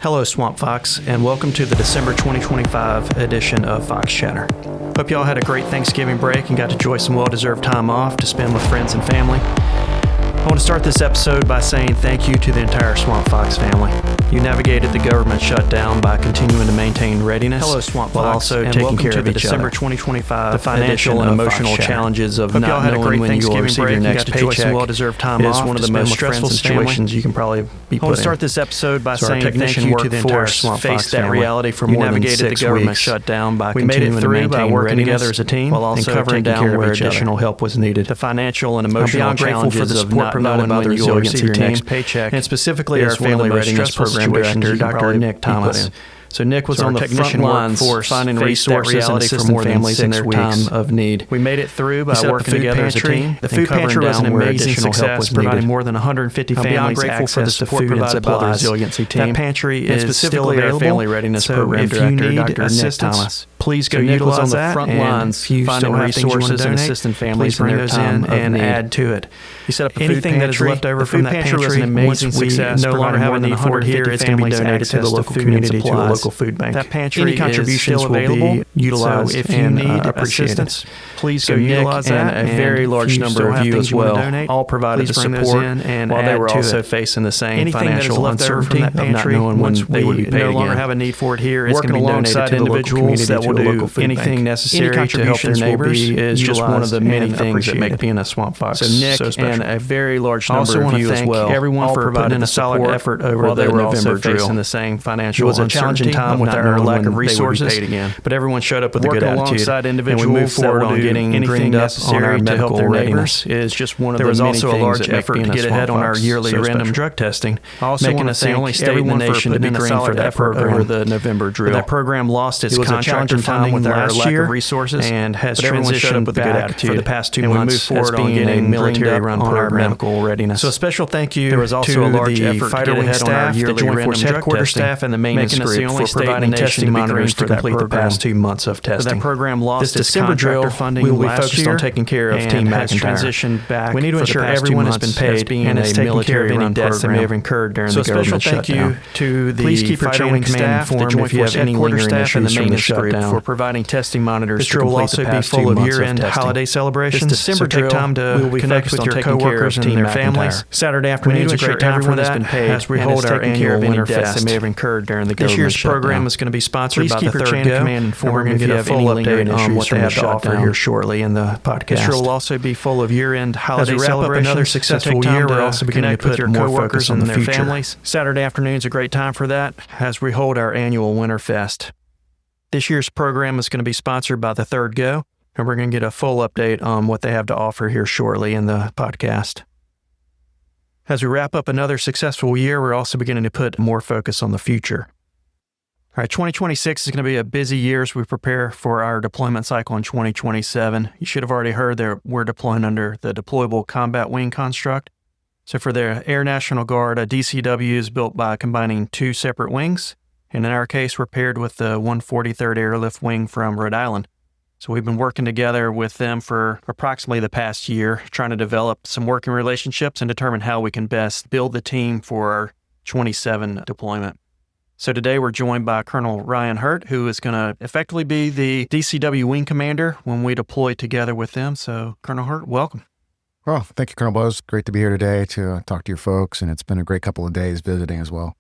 Hello, Swamp Fox, and welcome to the December 2025 edition of Fox Chatter. Hope y'all had a great Thanksgiving break and got to enjoy some well-deserved time off to spend with friends and family. I want to start this episode by saying thank you to the entire Swamp Fox family. You navigated the government shutdown by continuing to maintain readiness. Hello, Swamp Fox, while also and taking care of each December other. 2025 the financial and emotional challenges of not knowing when you will receive your next paycheck well-deserved time is off one of the most stressful situations you can probably be put in. I want to start this episode by saying thank technician you to the entire workforce Swamp faced Fox that family. reality for You more than navigated 6 the government weeks. shutdown by We made it continuing to through by maintain working readiness together as a team while also and covering taking down care of where each other. additional help was needed. The financial and emotional beyond grateful for the challenges support of provided by the when you will resiliency receive your team, next paycheck, and specifically is our one of the Family most Readiness stressful Program situations director, you can Dr. probably Nick be put Thomas. in. So Nick was So on our the technician front lines workforce finding faced that resources and reality for assisting more than families in 6 their weeks. time of need. We made it through by set up working a food together as a pantry. team. The food pantry was an amazing additional help success, was providing needed. more than 150 I'm beyond families grateful for the access to support food and provided by the supplies. resiliency team. That pantry And is specifically still our available. Family Readiness So Program if you director, need Dr. Nick assistance, Thomas. please go So Nick was utilize on the that. front And lines if you finding still have resources things you and want to assisting donate, families please bring in their those time in of and need. add to it. He set up a Anything food that is pantry. left over The from food that pantry was pantry, an amazing once we success, no longer have a providing need for it here, it's going to be donated to the local community, to a local food bank. That pantry Any is contributions still will available. be utilized So if you and need appreciated. assistance, please So go Nick utilize and that. a very And large if you number still of have you things as you want to well donate, all provided please the bring those support in and while they add were to also it. facing the same Anything that is financial left over uncertainty from that of not pantry, knowing when once they would be we paid no longer again. have a need for it here, it's Working going to be donated alongside to the local individuals community, that to will a do local food anything bank. necessary Any to help their contributions will neighbors be is just one of the utilized many and things that make appreciated. being a Swamp Fox So Nick so special. and a very large I also number want of to you as thank well, everyone all for provided putting in the a solid support effort over while the they were November also drill. facing the same financial It was a challenging uncertainty time of with not our knowing lack when of they would be resources, paid again. but everyone showed up with a Working good attitude, alongside and we individuals moved forward that will on do getting anything greened up on necessary our to help medical their readiness. neighbors is just one of There the was many also a things large that make effort being to a get Swamp ahead on our Fox yearly so random special. drug testing, I also making want us to the thank only state in the everyone for nation to be putting in a green solid for that effort program. over the November drill. That program lost its It was a contractor challenging time funding with our last lack of year resources, and has but everyone showed up transitioned with a good back attitude. for the past 2 And we months moved forward as on being a getting military-run greened up on our program. medical readiness. So a special thank you There was also to a large the effort to fighter get wing ahead on our staff, the yearly Joint random Force drug headquarters testing, staff, and the maintenance making us the group only for state in providing the testing nation to be monitors green to for that complete the program. past 2 months of testing. That program lost This its December drill, contractor funding we will be last focused year on taking care of and Team has McIntyre. transitioned back We need to for the ensure past 2 everyone has months been as paid being and is a taking care of any military-run debts that may program. have incurred during So the a special government thank shutdown. you to the Please keep your fighter chain wing of command staff, the informed Joint if you Force have any headquarters lingering staff, and the issues from the maintenance group shutdown. for providing testing monitors This to drill will complete the also be past full 2 of months of year-end testing. holiday celebrations. This December So take drill, time to we will be connect focused with on your taking care coworkers of and Team their families. McIntyre. Saturday We afternoon need is to a great ensure time for everyone has that been paid as we and hold is our taken care annual of any debts Winterfest. that may have incurred during the This government year's shutdown. program is going to be sponsored Please by keep the your Third chain of Go. command And informed we're going if to you give a have full any update lingering on issues what they from the have to offer shutdown. here shortly in the podcast. This drill will also be full of year-end holiday As we wrap up celebrations. another So successful take time year, we're to also beginning to connect with put your more coworkers focus on and the their future. families. Saturday afternoon is a great time for that as we hold our annual Winterfest. This year's program is going to be sponsored by the Third Go, and we're going to get a full update on what they have to offer here shortly in the podcast. As we wrap up another successful year, we're also beginning to put more focus on the future. All right, 2026 is going to be a busy year as we prepare for our deployment cycle in 2027. You should have already heard that we're deploying under the Deployable Combat Wing construct. So for the Air National Guard, a DCW is built by combining 2 separate wings. And in our case, we're paired with the 143rd Airlift Wing from Rhode Island. So we've been working together with them for approximately the past year, trying to develop some working relationships and determine how we can best build the team for our 27 deployment. So today we're joined by Colonel Ryan Hurt, who is going to effectively be the DCW wing commander when we deploy together with them. So Colonel Hurt, welcome. Well, thank you, Colonel Bowes. Great to be here today to talk to your folks, and it's been a great couple of days visiting as well.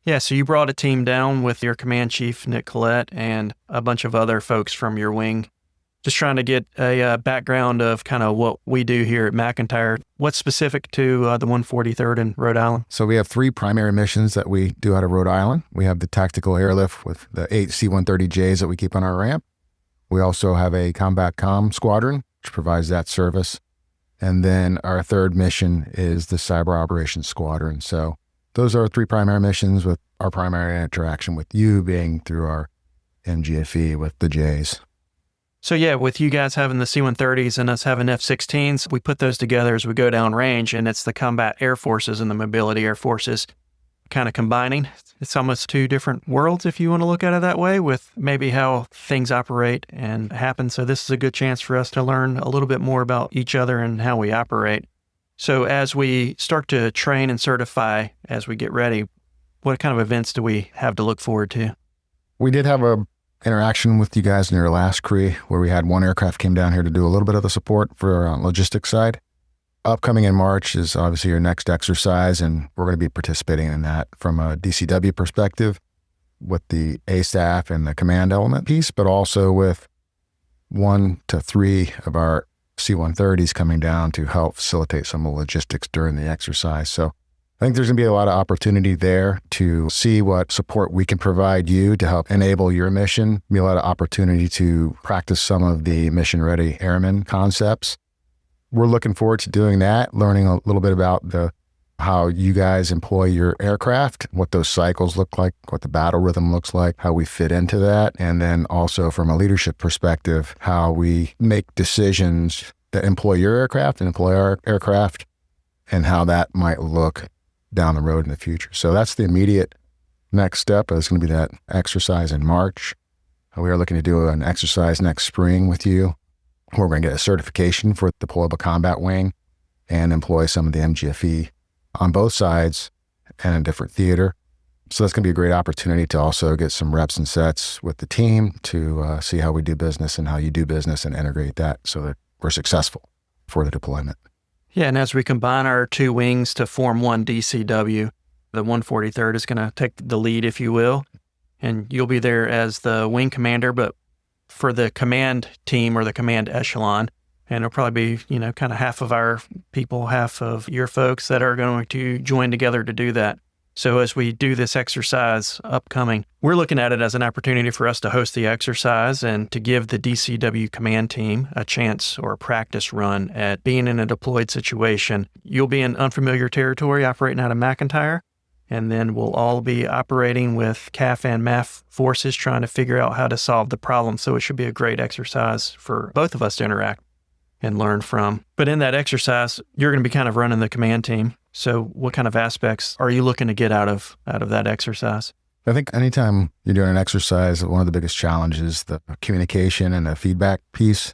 Yeah, so you brought a team down with your Command Chief, Nick Kollette, and a bunch of other folks from your wing. Just trying to get a background of kind of what we do here at McIntyre. What's specific to the 143rd in Rhode Island? So we have 3 primary missions that we do out of Rhode Island. We have the tactical airlift with the 8 C-130Js that we keep on our ramp. We also have a combat comm squadron, which provides that service. And then our 3rd mission is the cyber operations squadron. So those are our 3 primary missions, with our primary interaction with you being through our MGFE with the Js. So yeah, with you guys having the C-130s and us having F-16s, we put those together as we go down range, and it's the combat air forces and the mobility air forces kind of combining. It's almost 2 different worlds, if you want to look at it that way, with maybe how things operate and happen. So this is a good chance for us to learn a little bit more about each other and how we operate. So as we start to train and certify as we get ready, What kind of events do we have to look forward to? We did have a interaction with you guys in your last CRE where we had one aircraft came down here to do a little bit of the support for our logistics side. Upcoming in March is obviously your next exercise, and we're going to be participating in that from a DCW perspective with the A staff and the command element piece, but also with 1 to 3 of our C-130s coming down to help facilitate some of the logistics during the exercise. So I think there's going to be a lot of opportunity there to see what support we can provide you to help enable your mission. Be a lot of opportunity to practice some of the mission-ready airmen concepts. We're looking forward to doing that, learning a little bit about how you guys employ your aircraft, what those cycles look like, what the battle rhythm looks like, how we fit into that, and then also from a leadership perspective, how we make decisions that employ your aircraft and employ our aircraft, and how that might look down the road in the future. So that's the immediate next step. Is going to be that exercise in March. We are looking to do an exercise next spring with you. We're going to get a certification for Deployable Combat Wing and employ some of the MGFE on both sides and a different theater. So that's going to be a great opportunity to also get some reps and sets with the team to see how we do business and how you do business and integrate that so that we're successful for the deployment. Yeah, and as we combine our 2 wings to form one DCW, the 143rd is going to take the lead, if you will, and you'll be there as the wing commander, but for the command team or the command echelon. And it'll probably be, kind of half of our people, half of your folks that are going to join together to do that. So as we do this exercise upcoming, we're looking at it as an opportunity for us to host the exercise and to give the DCW command team a chance or a practice run at being in a deployed situation. You'll be in unfamiliar territory operating out of McIntyre, and then we'll all be operating with CAF and MAF forces trying to figure out how to solve the problem. So it should be a great exercise for both of us to interact and learn from. But in that exercise, you're going to be kind of running the command team. So what kind of aspects are you looking to get out of that exercise? I think anytime you're doing an exercise, one of the biggest challenges is the communication and the feedback piece.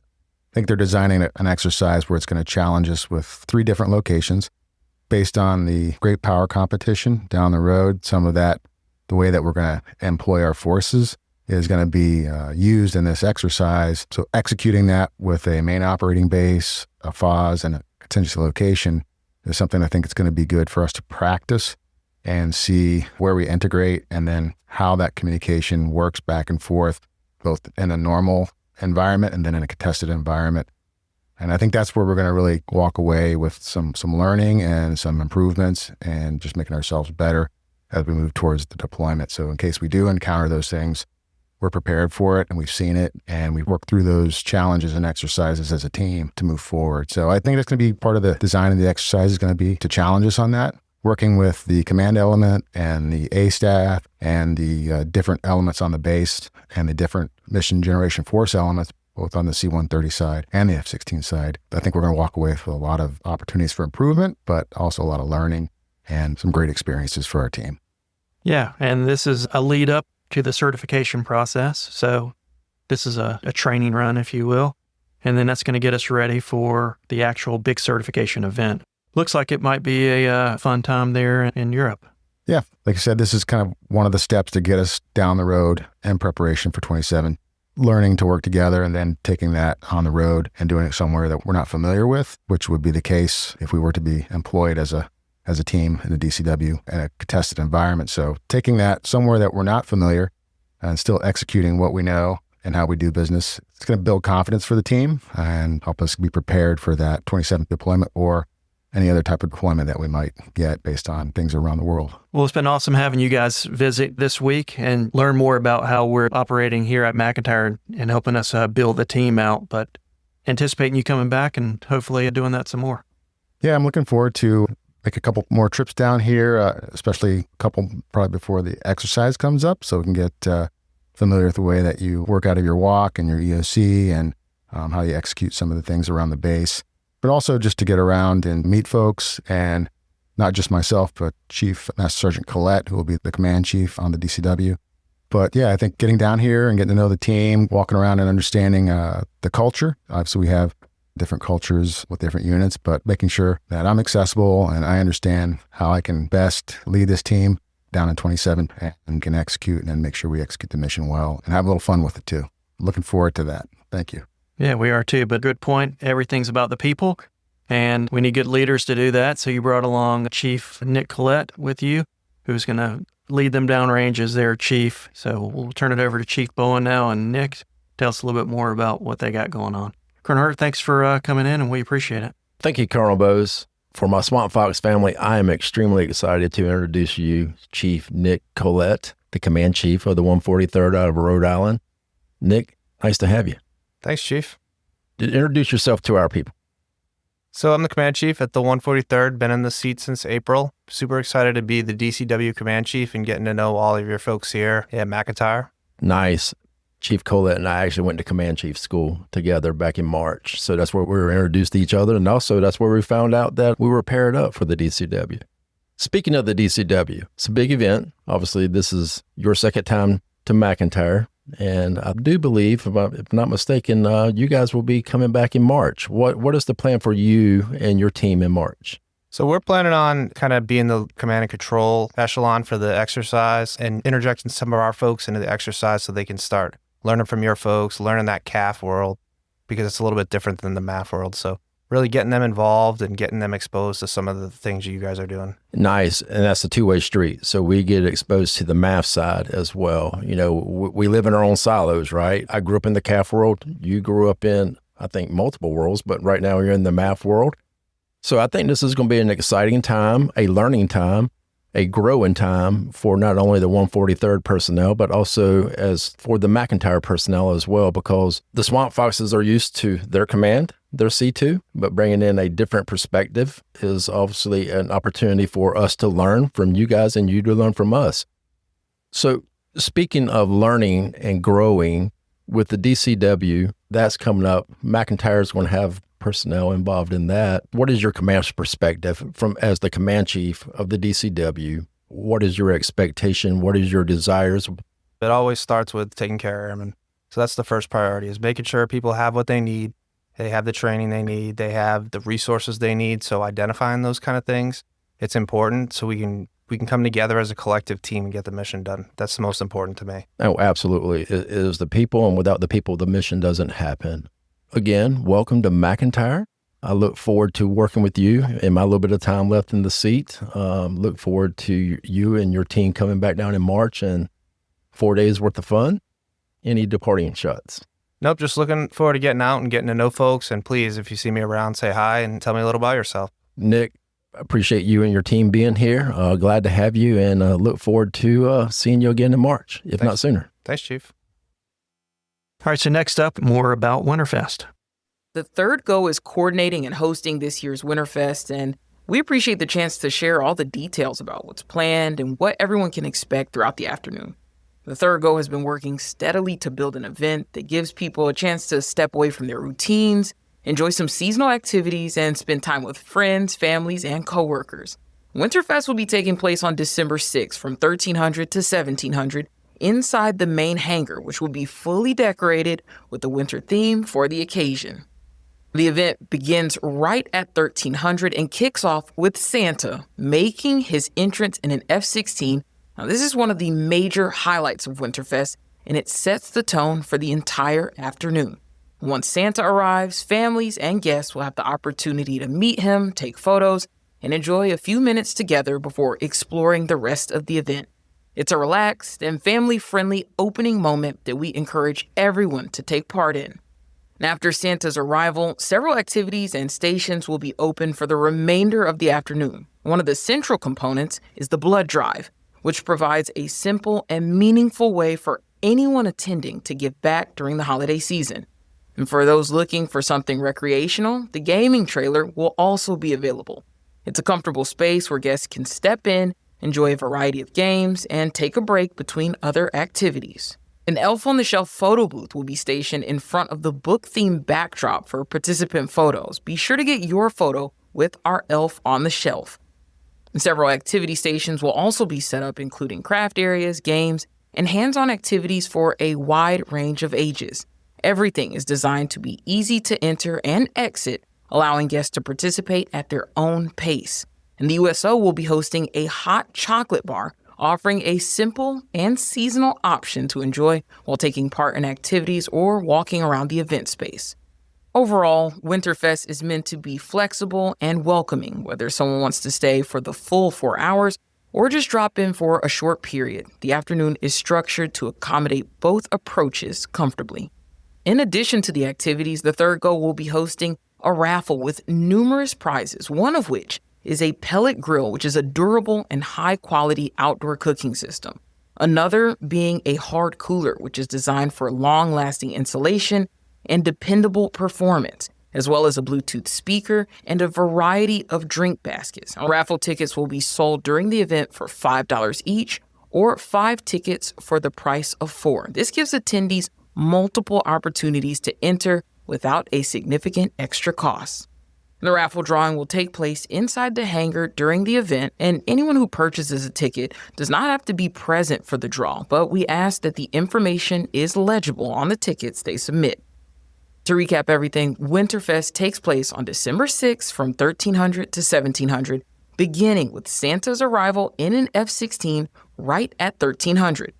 I think they're designing an exercise where it's going to challenge us with 3 different locations based on the great power competition down the road. Some of that, the way that we're going to employ our forces is going to be used in this exercise. So executing that with a main operating base, a FOS, and a contingency location is something I think it's going to be good for us to practice and see where we integrate and then how that communication works back and forth, both in a normal environment and then in a contested environment. And I think that's where we're going to really walk away with some learning and some improvements and just making ourselves better as we move towards the deployment. So in case we do encounter those things, we're prepared for it and we've seen it and we've worked through those challenges and exercises as a team to move forward. So I think that's going to be part of the design of the exercise is going to be to challenge us on that, working with the command element and the A staff and the different elements on the base and the different mission generation force elements, both on the C-130 side and the F-16 side. I think we're going to walk away with a lot of opportunities for improvement, but also a lot of learning and some great experiences for our team. Yeah, and this is a lead up to the certification process. So this is a training run, if you will. And then that's going to get us ready for the actual big certification event. Looks like it might be a fun time there in Europe. Yeah, like I said, this is kind of one of the steps to get us down the road in preparation for 27, learning to work together and then taking that on the road and doing it somewhere that we're not familiar with, which would be the case if we were to be employed as a team in the DCW in a contested environment. So taking that somewhere that we're not familiar and still executing what we know and how we do business, it's going to build confidence for the team and help us be prepared for that 27th deployment or any other type of deployment that we might get based on things around the world. Well, it's been awesome having you guys visit this week and learn more about how we're operating here at McIntyre and helping us build the team out, but anticipating you coming back and hopefully doing that some more. Yeah, I'm looking forward to make a couple more trips down here, especially a couple probably before the exercise comes up, so we can get familiar with the way that you work out of your walk and your EOC and how you execute some of the things around the base. But also just to get around and meet folks, and not just myself, but Chief Master Sgt. Kollette, who will be the Command Chief on the DCW. But yeah, I think getting down here and getting to know the team, walking around and understanding the culture. Obviously, we have different cultures with different units, but making sure that I'm accessible and I understand how I can best lead this team down in 27 and can execute and make sure we execute the mission well and have a little fun with it too. Looking forward to that. Thank you. Yeah, we are too. But good point. Everything's about the people, and we need good leaders to do that. So you brought along Chief Nick Kollette with you, who's going to lead them downrange as their chief. So we'll turn it over to Chief Bowen now, and Nick, tell us a little bit more about what they got going on. Colonel Hurt, thanks for coming in, and we appreciate it. Thank you, Colonel Bowes. For my Swamp Fox family, I am extremely excited to introduce you Chief Nick Kollette, the Command Chief of the 143rd out of Rhode Island. Nick, nice to have you. Thanks, Chief. Introduce yourself to our people. So I'm the Command Chief at the 143rd, been in the seat since April. Super excited to be the DCW Command Chief and getting to know all of your folks here at McIntyre. Nice. Chief Kollette and I actually went to Command Chief school together back in March. So that's where we were introduced to each other. And also that's where we found out that we were paired up for the DCW. Speaking of the DCW, it's a big event. Obviously, this is your second time to McIntyre. And I do believe, if I'm not mistaken, you guys will be coming back in March. What is the plan for you and your team in March? So we're planning on kind of being the command and control echelon for the exercise and interjecting some of our folks into the exercise so they can start learning from your folks, learning that CAF world, because it's a little bit different than the MAF world. So really getting them involved and getting them exposed to some of the things you guys are doing. Nice. And that's a two-way street. So we get exposed to the MAF side as well. You know, we live in our own silos, right? I grew up in the CAF world. You grew up in, I think, multiple worlds, but right now you're in the MAF world. So I think this is going to be an exciting time, a learning time, a growing time for not only the 143rd personnel, but also as for the McIntyre personnel as well, because the Swamp Foxes are used to their command, their C2, but bringing in a different perspective is obviously an opportunity for us to learn from you guys and you to learn from us. So speaking of learning and growing with the DCW, that's coming up. McIntyre is going to have personnel involved in that. What is your command's perspective from as the command chief of the DCW? What is your expectation? What is your desires? It always starts with taking care of airmen. So that's the first priority, is making sure people have what they need. They have the training they need. They have the resources they need. So identifying those kind of things, it's important so we can come together as a collective team and get the mission done. That's the most important to me. Oh, absolutely. It is the people, and without the people, the mission doesn't happen. Again, welcome to McIntyre. I look forward to working with you in my little bit of time left in the seat. Look forward to you and your team coming back down in March and 4 days worth of fun. Any departing shots? Nope, just looking forward to getting out and getting to know folks. And please, if you see me around, say hi and tell me a little about yourself. Nick, appreciate you and your team being here. Glad to have you, and look forward to seeing you again in March, if not sooner. Thanks, Chief. All right, so next up, more about Winterfest. The third go is coordinating and hosting this year's Winterfest, and we appreciate the chance to share all the details about what's planned and what everyone can expect throughout the afternoon. The third go has been working steadily to build an event that gives people a chance to step away from their routines, enjoy some seasonal activities, and spend time with friends, families, and coworkers. Winterfest will be taking place on December 6th from 1300 to 1700 inside the main hangar, which will be fully decorated with the winter theme for the occasion. The event begins right at 1300 and kicks off with Santa making his entrance in an F-16. Now, this is one of the major highlights of Winterfest, and it sets the tone for the entire afternoon. Once Santa arrives, families and guests will have the opportunity to meet him, take photos, and enjoy a few minutes together before exploring the rest of the event. It's a relaxed and family-friendly opening moment that we encourage everyone to take part in. And after Santa's arrival, several activities and stations will be open for the remainder of the afternoon. One of the central components is the blood drive, which provides a simple and meaningful way for anyone attending to give back during the holiday season. And for those looking for something recreational, the gaming trailer will also be available. It's a comfortable space where guests can step in, enjoy a variety of games, and take a break between other activities. An Elf on the Shelf photo booth will be stationed in front of the book-themed backdrop for participant photos. Be sure to get your photo with our Elf on the Shelf. And several activity stations will also be set up, including craft areas, games, and hands-on activities for a wide range of ages. Everything is designed to be easy to enter and exit, allowing guests to participate at their own pace. And the USO will be hosting a hot chocolate bar offering a simple and seasonal option to enjoy while taking part in activities or walking around the event space. Overall, Winterfest is meant to be flexible and welcoming, whether someone wants to stay for the full 4 hours or just drop in for a short period. The afternoon is structured to accommodate both approaches comfortably. In addition to the activities, the Third Go will be hosting a raffle with numerous prizes, one of which is a pellet grill, which is a durable and high-quality outdoor cooking system. Another being a hard cooler, which is designed for long-lasting insulation and dependable performance, as well as a Bluetooth speaker and a variety of drink baskets. Raffle tickets will be sold during the event for $5 each, or 5 tickets for the price of 4. This gives attendees multiple opportunities to enter without a significant extra cost. The raffle drawing will take place inside the hangar during the event, and anyone who purchases a ticket does not have to be present for the draw, but we ask that the information is legible on the tickets they submit. To recap everything, Winterfest takes place on December 6th from 1300 to 1700, beginning with Santa's arrival in an F-16 right at 1300.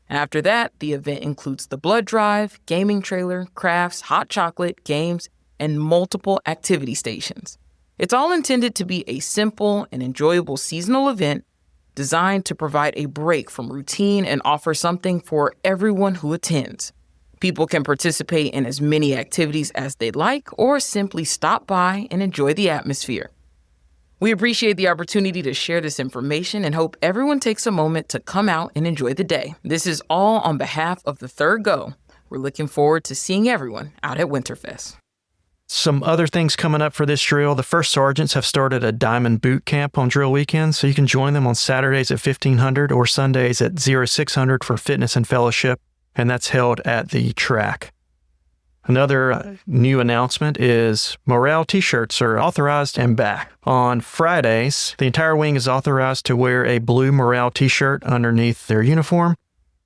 After that, the event includes the blood drive, gaming trailer, crafts, hot chocolate, games, and multiple activity stations. It's all intended to be a simple and enjoyable seasonal event designed to provide a break from routine and offer something for everyone who attends. People can participate in as many activities as they'd like or simply stop by and enjoy the atmosphere. We appreciate the opportunity to share this information and hope everyone takes a moment to come out and enjoy the day. This is all on behalf of the Third Go. We're looking forward to seeing everyone out at Winterfest. Some other things coming up for this drill. The first sergeants have started a diamond boot camp on drill weekends, so you can join them on Saturdays at 1500 or Sundays at 0600 for fitness and fellowship, and that's held at the track. Another new announcement is morale t-shirts are authorized and back. On Fridays, the entire wing is authorized to wear a blue morale t-shirt underneath their uniform.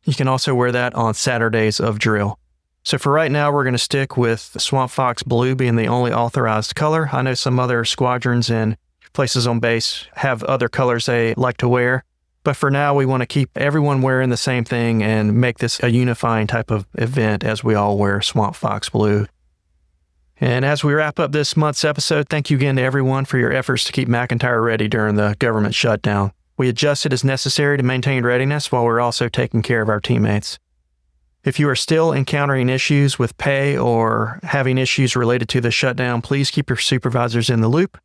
You can also wear that on Saturdays of drill. So for right now, we're going to stick with Swamp Fox blue being the only authorized color. I know some other squadrons and places on base have other colors they like to wear. But for now, we want to keep everyone wearing the same thing and make this a unifying type of event as we all wear Swamp Fox blue. And as we wrap up this month's episode, thank you again to everyone for your efforts to keep McIntyre ready during the government shutdown. We adjusted as necessary to maintain readiness while we're also taking care of our teammates. If you are still encountering issues with pay or having issues related to the shutdown, please keep your supervisors in the loop.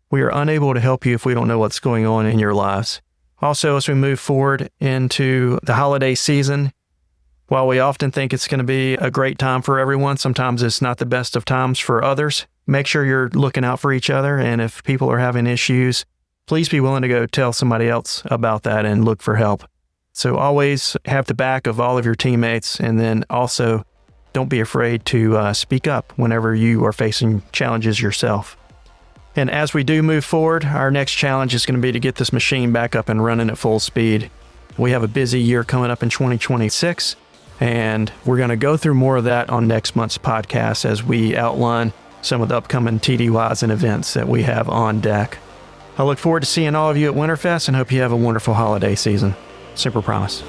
We are unable to help you if we don't know what's going on in your lives. Also, as we move forward into the holiday season, while we often think it's going to be a great time for everyone, sometimes it's not the best of times for others. Make sure you're looking out for each other, and if people are having issues, please be willing to go tell somebody else about that and look for help. So always have the back of all of your teammates, and then also don't be afraid to speak up whenever you are facing challenges yourself. And as we do move forward, our next challenge is going to be to get this machine back up and running at full speed. We have a busy year coming up in 2026, and we're going to go through more of that on next month's podcast as we outline some of the upcoming TDYs and events that we have on deck. I look forward to seeing all of you at Winterfest and hope you have a wonderful holiday season. Super promise.